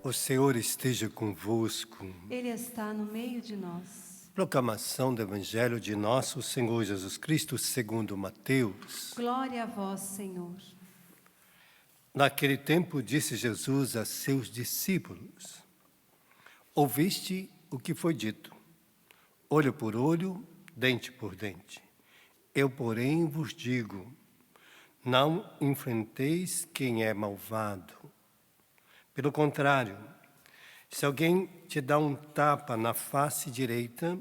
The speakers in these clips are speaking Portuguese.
O Senhor esteja convosco. Ele está no meio de nós. Proclamação do Evangelho de nosso Senhor Jesus Cristo segundo Mateus. Glória a vós, Senhor. Naquele tempo disse Jesus a seus discípulos: Ouviste o que foi dito, olho por olho, dente por dente. Eu, porém, vos digo, não enfrenteis quem é malvado. Pelo contrário, se alguém te dá um tapa na face direita,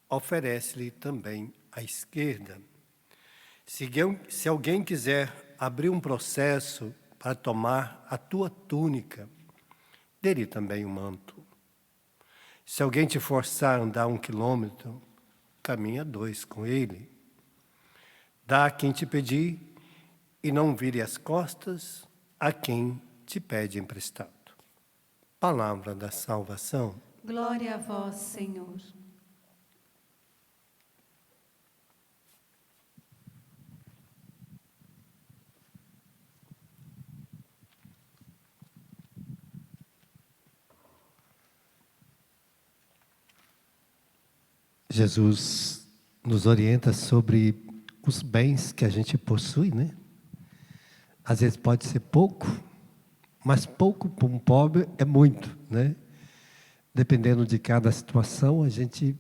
oferece-lhe também a esquerda. Se alguém quiser abrir um processo para tomar a tua túnica, dê-lhe também o manto. Se alguém te forçar a andar 1 quilômetro, caminha 2 com ele. Dá a quem te pedir e não vire as costas a quem te pede emprestado. Palavra da salvação. Glória a vós, Senhor. Jesus nos orienta sobre os bens que a gente possui, né? Às vezes pode ser pouco, mas pouco para um pobre é muito, né? Dependendo de cada situação, a gente,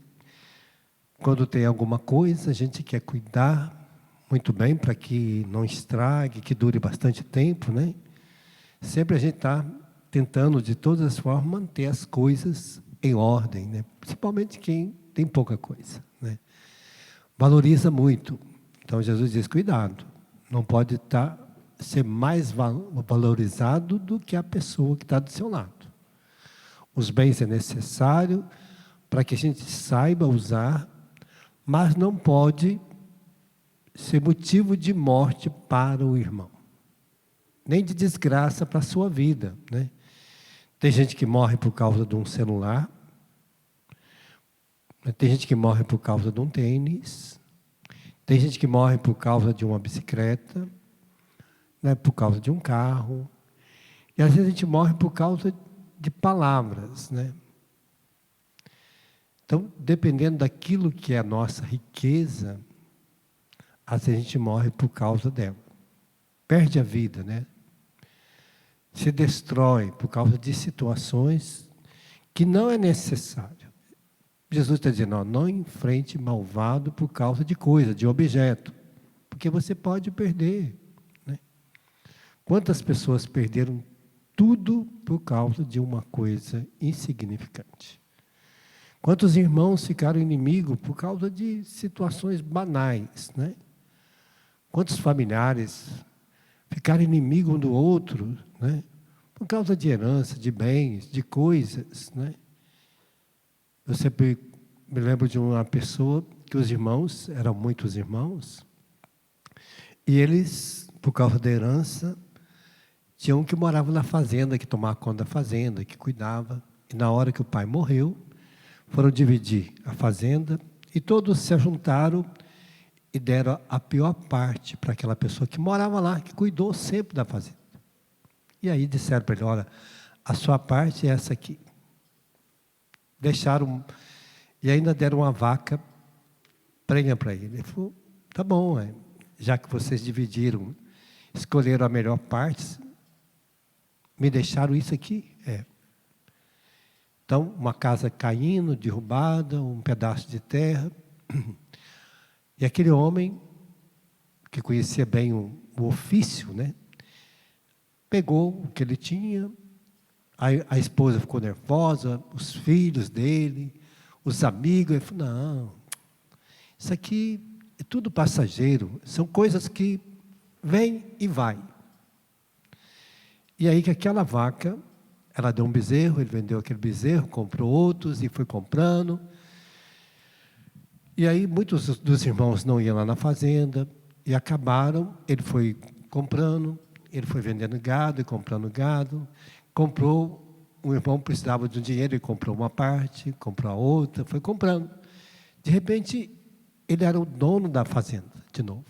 quando tem alguma coisa, a gente quer cuidar muito bem para que não estrague, que dure bastante tempo, né? Sempre a gente está tentando, de todas as formas, manter as coisas em ordem, né? Principalmente quem tem pouca coisa, né? Valoriza muito. Então Jesus diz, cuidado, não pode ser mais valorizado do que a pessoa que está do seu lado. Os bens é necessário para que a gente saiba usar, mas não pode ser motivo de morte para o irmão, nem de desgraça para a sua vida, né? Tem gente que morre por causa de um celular, tem gente que morre por causa de um tênis, tem gente que morre por causa de uma bicicleta, né, por causa de um carro, e às vezes a gente morre por causa de palavras, né? Então, dependendo daquilo que é a nossa riqueza, às vezes a gente morre por causa dela. Perde a vida, né? Se destrói por causa de situações que não é necessário. Jesus está dizendo, não enfrente malvado por causa de coisa, de objeto, porque você pode perder, né? Quantas pessoas perderam tudo por causa de uma coisa insignificante? Quantos irmãos ficaram inimigos por causa de situações banais, né? Quantos familiares ficaram inimigos um do outro, né? Por causa de herança, de bens, de coisas, né? Eu sempre me lembro de uma pessoa que os irmãos, eram muitos irmãos, e eles, por causa da herança, tinha um que morava na fazenda, que tomava conta da fazenda, que cuidava. E na hora que o pai morreu, foram dividir a fazenda e todos se juntaram e deram a pior parte para aquela pessoa que morava lá, que cuidou sempre da fazenda. E aí disseram para ele, olha, a sua parte é essa aqui. Deixaram, e ainda deram uma vaca prenha para ele. Ele falou, tá bom, já que vocês dividiram, escolheram a melhor parte, me deixaram isso aqui? Então, uma casa caindo, derrubada, um pedaço de terra. E aquele homem, que conhecia bem o ofício, né, pegou o que ele tinha, a esposa ficou nervosa, os filhos dele, os amigos, ele falou, não, isso aqui é tudo passageiro, são coisas que vêm e vai. E aí que aquela vaca, ela deu um bezerro, ele vendeu aquele bezerro, comprou outros e foi comprando. E aí muitos dos irmãos não iam lá na fazenda e acabaram, ele foi comprando, ele foi vendendo gado e comprando gado, comprou, o irmão precisava de um dinheiro e comprou uma parte, comprou a outra, foi comprando. De repente, ele era o dono da fazenda, de novo.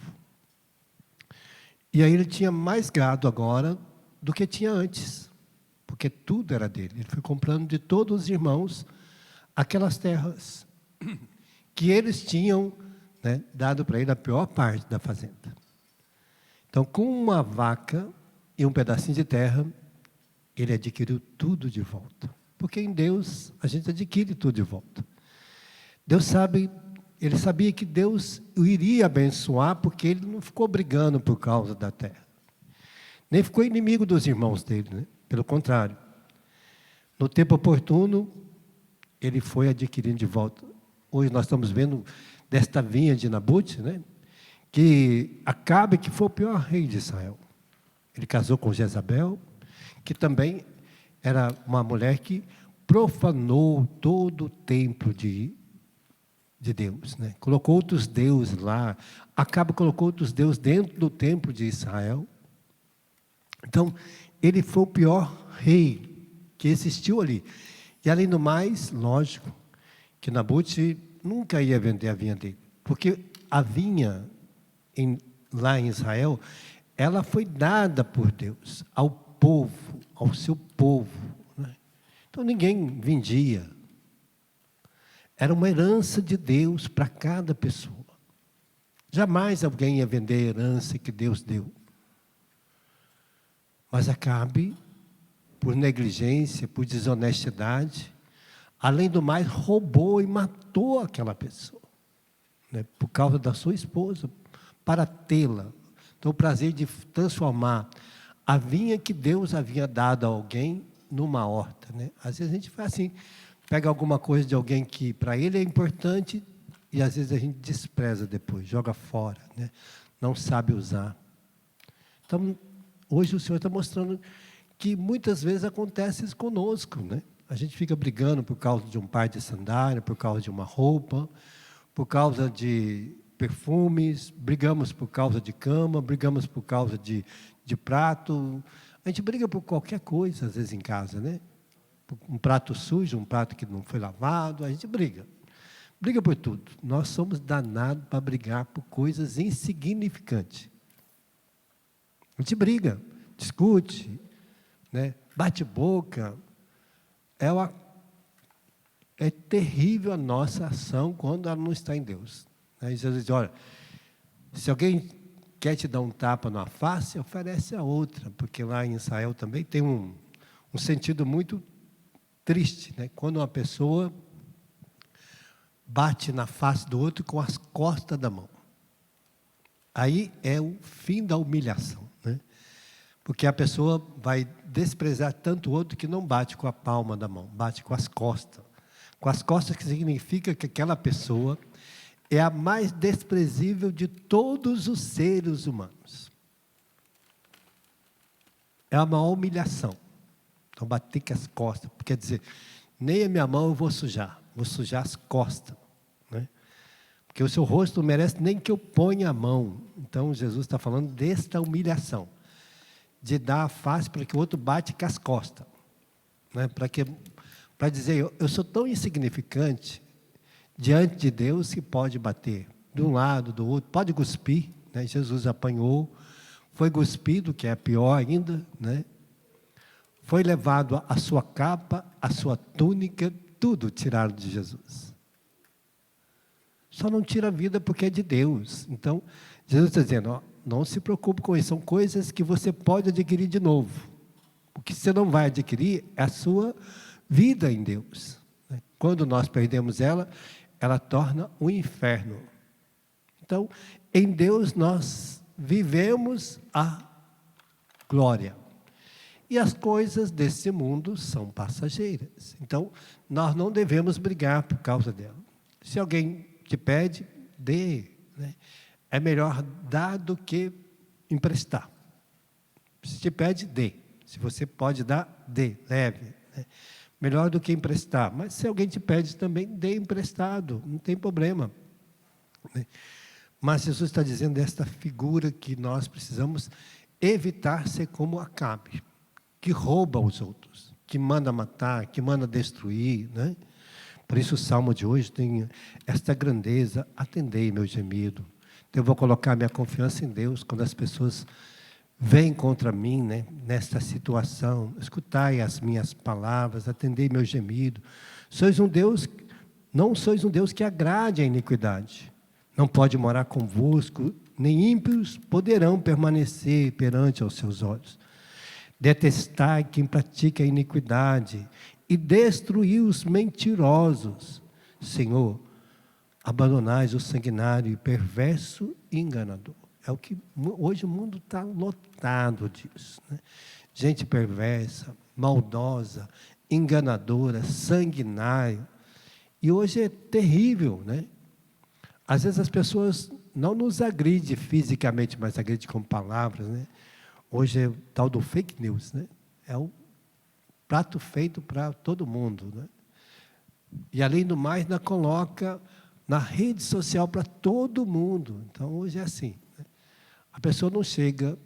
E aí ele tinha mais gado agora do que tinha antes. porque tudo era dele. Ele foi comprando de todos os irmãos aquelas terras que eles tinham, né, dado para ele a pior parte da fazenda. Então, com uma vaca e um pedacinho de terra, ele adquiriu tudo de volta. Porque em Deus a gente adquire tudo de volta. Deus sabe, ele sabia que Deus o iria abençoar, porque ele não ficou brigando por causa da terra. Nem ficou inimigo dos irmãos dele, né? Pelo contrário. No tempo oportuno, ele foi adquirindo de volta. Hoje nós estamos vendo desta vinha de Nabute, né? Que Acabe, que foi o pior rei de Israel. Ele casou com Jezabel, que também era uma mulher que profanou todo o templo de Deus, né? Colocou outros deuses lá. Acabe colocou outros deuses dentro do templo de Israel. Então, ele foi o pior rei que existiu ali. E além do mais, lógico, que Nabute nunca ia vender a vinha dele. Porque a vinha lá em Israel, ela foi dada por Deus ao povo, ao seu povo, né? Então ninguém vendia. Era uma herança de Deus para cada pessoa. Jamais alguém ia vender a herança que Deus deu. Mas Acabe, por negligência, por desonestidade, além do mais, roubou e matou aquela pessoa, né, por causa da sua esposa, para tê-la. Então, o prazer de transformar a vinha que Deus havia dado a alguém numa horta, né? Às vezes a gente faz assim, pega alguma coisa de alguém que para ele é importante e às vezes a gente despreza depois, joga fora, né? Não sabe usar. Então, hoje o Senhor está mostrando que muitas vezes acontece isso conosco, né? A gente fica brigando por causa de um par de sandália, por causa de uma roupa, por causa de perfumes, brigamos por causa de cama, brigamos por causa de prato. A gente briga por qualquer coisa, às vezes, em casa, né? Um prato sujo, um prato que não foi lavado, a gente briga. Briga por tudo. Nós somos danados para brigar por coisas insignificantes. A gente briga, discute, né? Bate boca. É terrível a nossa ação quando ela não está em Deus. Aí Jesus diz, olha, se alguém quer te dar um tapa na face, oferece a outra, porque lá em Israel também tem um sentido muito triste, né? Quando uma pessoa bate na face do outro com as costas da mão. Aí é o fim da humilhação, né? Porque a pessoa vai desprezar tanto o outro que não bate com a palma da mão, bate com as costas. Com as costas, que significa que aquela pessoa é a mais desprezível de todos os seres humanos. É uma humilhação. Então, bater com as costas, quer dizer, nem a minha mão eu vou sujar as costas, né? Porque o seu rosto não merece nem que eu ponha a mão. Então, Jesus está falando desta humilhação, de dar a face para que o outro bate com as costas, né? Para dizer, eu sou tão insignificante diante de Deus que pode bater de um lado, do outro, pode cuspir, né? Jesus apanhou, foi cuspido, que é pior ainda, né? Foi levado a sua capa, a sua túnica, tudo tiraram de Jesus. Só não tira a vida porque é de Deus. Então, Jesus está dizendo, ó, não se preocupe com isso, são coisas que você pode adquirir de novo. O que você não vai adquirir é a sua vida em Deus. Quando nós perdemos ela, ela torna um inferno. Então, em Deus nós vivemos a glória. E as coisas desse mundo são passageiras. Então, nós não devemos brigar por causa dela. Se alguém te pede, dê, né? É melhor dar do que emprestar. Se te pede, dê. Se você pode dar, dê, leve, né? Melhor do que emprestar. Mas se alguém te pede também, dê emprestado, não tem problema, né? Mas Jesus está dizendo desta figura que nós precisamos evitar ser como Acabe, que rouba os outros, que manda matar, que manda destruir, né? Por isso o Salmo de hoje tem esta grandeza, atendei meu gemido. Então, eu vou colocar minha confiança em Deus quando as pessoas vem contra mim, né, nesta situação. Escutai as minhas palavras, atendei meu gemido. Não sois um Deus que agrade a iniquidade. Não pode morar convosco, nem ímpios poderão permanecer perante aos seus olhos. Detestai quem pratica a iniquidade e destruí os mentirosos. Senhor, abandonais o sanguinário e perverso e enganador. É o que hoje o mundo está lotado disso, né? Gente perversa, maldosa, enganadora, sanguinária. E hoje é terrível, né? Às vezes as pessoas não nos agridem fisicamente, mas agridem com palavras, né? Hoje é o tal do fake news, né? É o prato feito para todo mundo, né? E além do mais, ainda coloca na rede social para todo mundo. Então hoje é assim, né? A pessoa não chega,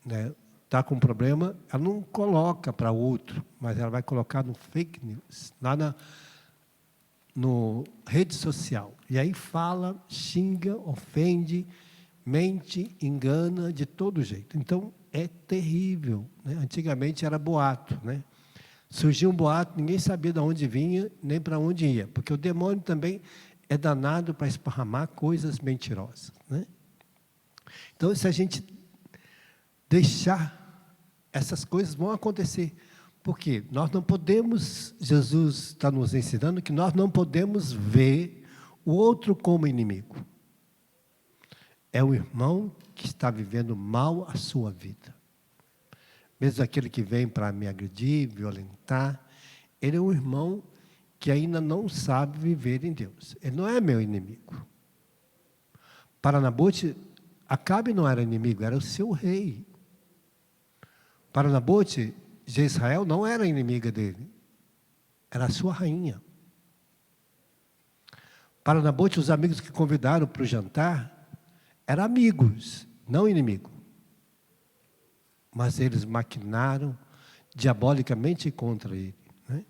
né, está com um problema, ela não coloca para outro, mas ela vai colocar no fake news, lá no rede social. E aí fala, xinga, ofende, mente, engana de todo jeito. Então é terrível, né? Antigamente era boato, né? Surgia um boato, ninguém sabia de onde vinha, nem para onde ia, porque o demônio também é danado para esparramar coisas mentirosas, né? Então, se a gente deixar, essas coisas vão acontecer. Porque nós não podemos, Jesus está nos ensinando que nós não podemos ver o outro como inimigo. É o irmão que está vivendo mal a sua vida. Mesmo aquele que vem para me agredir, violentar, ele é um irmão que ainda não sabe viver em Deus. Ele não é meu inimigo. Para Nabote, Acabe não era inimigo, era o seu rei. Para Nabote, Jezrael não era inimiga dele, era a sua rainha. Para Nabote, os amigos que convidaram para o jantar eram amigos, não inimigo. Mas eles maquinaram diabolicamente contra ele, né?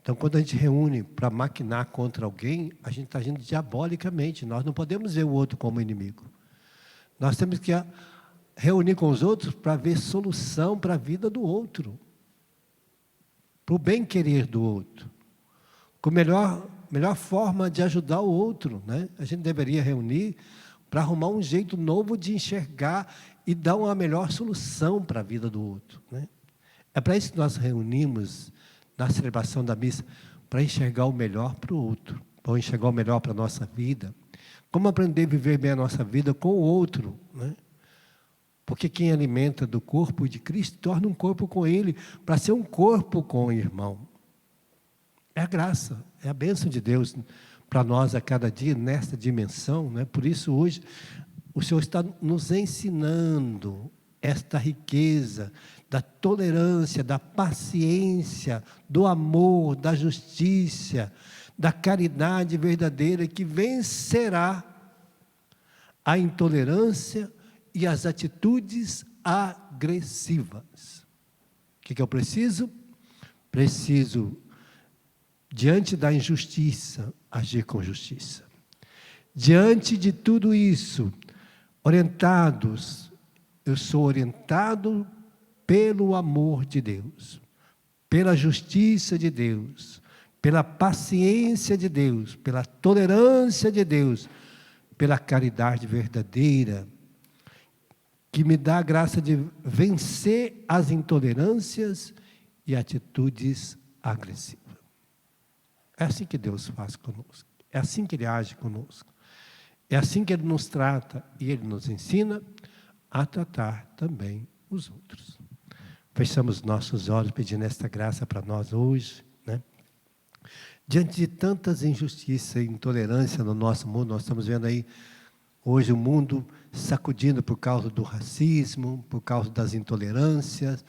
Então, quando a gente reúne para maquinar contra alguém, a gente está agindo diabolicamente. Nós não podemos ver o outro como inimigo. Nós temos que reunir com os outros para ver solução para a vida do outro, para o bem-querer do outro, com melhor forma de ajudar o outro, né? A gente deveria reunir para arrumar um jeito novo de enxergar e dar uma melhor solução para a vida do outro, né? É para isso que nós reunimos na celebração da missa, para enxergar o melhor para o outro, para enxergar o melhor para a nossa vida. Como aprender a viver bem a nossa vida com o outro, né? Porque quem alimenta do corpo de Cristo, torna um corpo com Ele, para ser um corpo com o irmão. É a graça, é a bênção de Deus para nós a cada dia, nesta dimensão, né? Por isso hoje, o Senhor está nos ensinando esta riqueza da tolerância, da paciência, do amor, da justiça, da caridade verdadeira que vencerá a intolerância e as atitudes agressivas. O que eu preciso? Preciso, diante da injustiça, agir com justiça. Diante de tudo isso, eu sou orientado pelo amor de Deus, pela justiça de Deus, pela paciência de Deus, pela tolerância de Deus, pela caridade verdadeira, que me dá a graça de vencer as intolerâncias e atitudes agressivas. É assim que Deus faz conosco, é assim que Ele age conosco, é assim que Ele nos trata e Ele nos ensina a tratar também os outros. Fechamos nossos olhos pedindo esta graça para nós hoje, né? Diante de tantas injustiças e intolerância no nosso mundo, nós estamos vendo aí hoje o mundo sacudindo por causa do racismo, por causa das intolerâncias,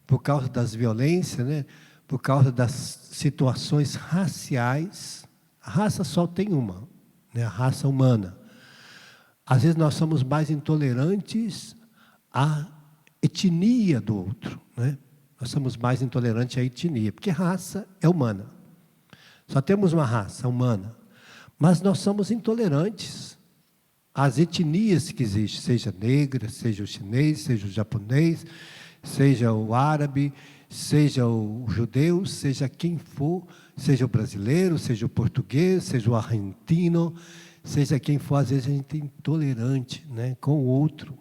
por causa das violências, né? Por causa das situações raciais. A raça só tem uma, né? A raça humana. Às vezes nós somos mais intolerantes à etnia do outro, né? Nós somos mais intolerantes à etnia, porque raça é humana. Só temos uma raça humana. Mas nós somos intolerantes as etnias que existem, seja negra, seja o chinês, seja o japonês, seja o árabe, seja o judeu, seja quem for, seja o brasileiro, seja o português, seja o argentino, seja quem for, às vezes a gente é intolerante, né, com o outro.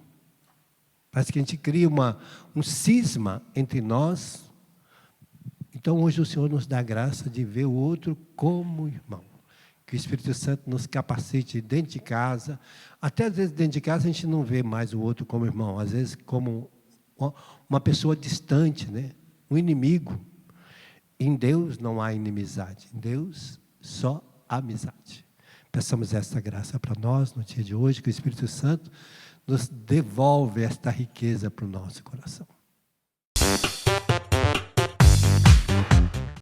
Parece que a gente cria um cisma entre nós. Então, hoje o Senhor nos dá a graça de ver o outro como irmão. Que o Espírito Santo nos capacite dentro de casa. Até às vezes dentro de casa a gente não vê mais o outro como irmão. Às vezes como uma pessoa distante, né? Um inimigo. Em Deus não há inimizade. Em Deus só amizade. Peçamos essa graça para nós no dia de hoje. Que o Espírito Santo nos devolve esta riqueza para o nosso coração.